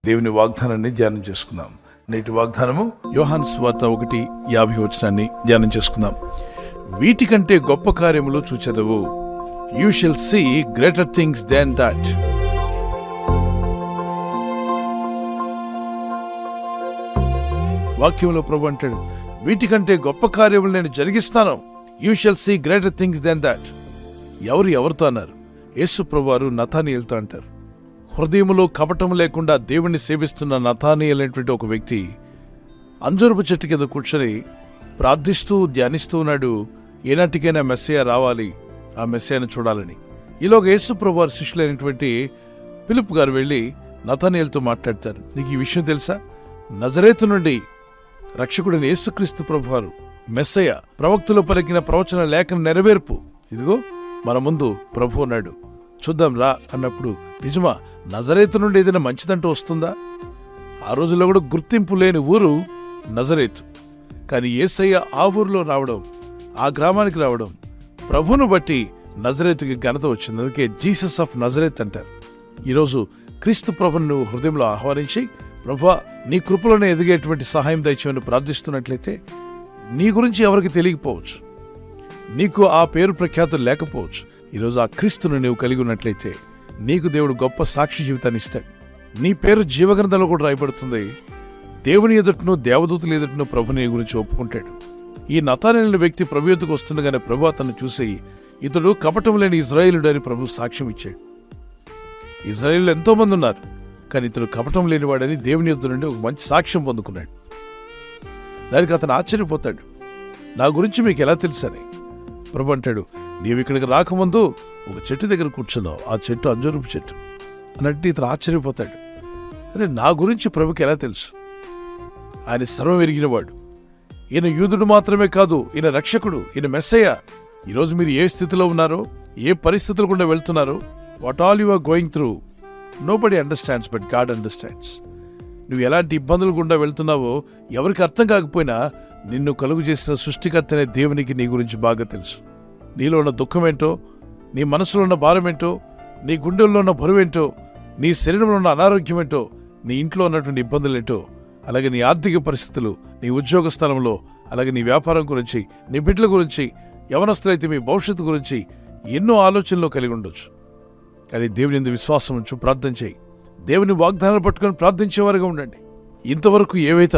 దేవుని వాగ్దానాన్ని ధ్యానం చేసుకుందాం. నేటి వాగ్దానము యోహాను సువార్త 1:50 ధ్యానం చేసుకుందాం. వీటికంటే గొప్ప కార్యములు చూచెదవు. You shall see greater things than that. వాక్యంలో ప్రభు అంటాడు, వీటికంటే గొప్ప కార్యములు నేను జరిగిస్తాను. You shall see greater things than that. ఎవరితో అన్నారు? యేసు ప్రభువారు నతానీయులతో అంటారు. హృదయములో కపటము లేకుండా దేవుణ్ణి సేవిస్తున్న నతానీయులు అనేటువంటి ఒక వ్యక్తి అంజూరపు చెట్టు కింద కూర్చొని ప్రార్థిస్తూ ధ్యానిస్తూ ఉన్నాడు. ఏనాటికైనా మెస్సయ్య రావాలి, ఆ మెస్సయ్యను చూడాలని. ఈలోగా యేసు ప్రభువారి శిష్యులైనటువంటి ఫిలిప్ గారు వెళ్ళి నతానీయులతో మాట్లాడతారు. నీకు ఈ విషయం తెలుసా? నజరేతు నుండి రక్షకుడైన యేసుక్రీస్తు ప్రభువారు మెస్సయ్య ప్రవక్తలు పలికిన ప్రవచన లేఖన నెరవేర్పు. ఇదిగో మన ముందు ప్రభు ఉన్నాడు, చూద్దాం రా అన్నప్పుడు, నిజమా నజరేతు నుండి ఏదైనా మంచిదంటూ వస్తుందా? ఆ రోజుల్లో కూడా గుర్తింపు లేని ఊరు నజరేతు. కానీ యేసయ్య ఆ ఊరిలో రావడం, ఆ గ్రామానికి రావడం, ప్రభువును బట్టి నజరేతుకి ఘనత వచ్చింది. అందుకే జీసస్ ఆఫ్ నజరేత్ అంటారు. ఈరోజు క్రీస్తు ప్రభుని నువ్వు హృదయంలో ఆహ్వానించి, ప్రభువా నీ కృపలోనే ఎదిగేటువంటి సహాయం దయచేయమని ప్రార్థిస్తున్నట్లయితే నీ గురించి ఎవరికి తెలియకపోవచ్చు, నీకు ఆ పేరు ప్రఖ్యాతులు లేకపోవచ్చు. ఈరోజు ఆ క్రీస్తును నీవు కలిగి ఉన్నట్లయితే నీకు దేవుడు గొప్ప సాక్షి జీవితాన్ని ఇస్తాడు. నీ పేరు జీవగ్రంథంలో కూడా రాయబడుతుంది. దేవుని ఎదుటను దేవదూతుల ఎదుటను ప్రభు నీ గురించి ఒప్పుకుంటాడు. ఈ నతానీయుల వ్యక్తి ప్రభు ఎదుటకు వస్తుండగానే ప్రభు అతన్ని చూసి, ఇతడు కపటం లేని ఇజ్రాయేలుడు అని ప్రభు సాక్ష్యం ఇచ్చాడు. ఇజ్రాయేలు ఎంతో మంది ఉన్నారు, కానీ ఇతడు కపటం లేనివాడని దేవుని ఎదుట నుండి ఒక మంచి సాక్ష్యం పొందుకున్నాడు. దానికి అతను ఆశ్చర్యపోతాడు. నా గురించి మీకు ఎలా తెలుసని ప్రభు అంటాడు, నీవు ఇక్కడికి రాకముందు ఒక చెట్టు దగ్గర కూర్చున్నావు, ఆ చెట్టు అంజూరపు చెట్టు అన్నట్టు ఇతను ఆశ్చర్యపోతాడు. అరే, నా గురించి ప్రభుకి ఎలా తెలుసు? ఆయన సర్వం ఎరిగినవాడు. ఈయన యూదుడు మాత్రమే కాదు, ఈయన రక్షకుడు, ఈయన మెస్సయ్య. ఈరోజు మీరు ఏ స్థితిలో ఉన్నారో, ఏ పరిస్థితులు గుండా వెళ్తున్నారో, what all you are going through, nobody understands but God understands. నువ్వు ఎలాంటి ఇబ్బందులు గుండా వెళ్తున్నావో ఎవరికి అర్థం కాకపోయినా నిన్ను కలుగు చేసిన సృష్టికర్త అనే దేవునికి నీ గురించి బాగా తెలుసు. నీలో ఉన్న దుఃఖమేంటో, నీ మనసులో ఉన్న భారమేంటో, నీ గుండెల్లో ఉన్న బరువేంటో, నీ శరీరంలో ఉన్న అనారోగ్యమేంటో, నీ ఇంట్లో ఉన్నటువంటి ఇబ్బందులేంటో, అలాగే నీ ఆర్థిక పరిస్థితులు, నీ ఉద్యోగ స్థలంలో, అలాగే నీ వ్యాపారం గురించి, నీ బిడ్డల గురించి, యవనస్తులైతే మీ భవిష్యత్తు గురించి ఎన్నో ఆలోచనలు కలిగి ఉండొచ్చు. కానీ దేవుని యందు విశ్వాసం ఉంచు, ప్రార్థన చేయి. దేవుని వాగ్దానాలు పట్టుకొని ప్రార్థించేవారుగా ఉండండి. ఇంతవరకు ఏవైతే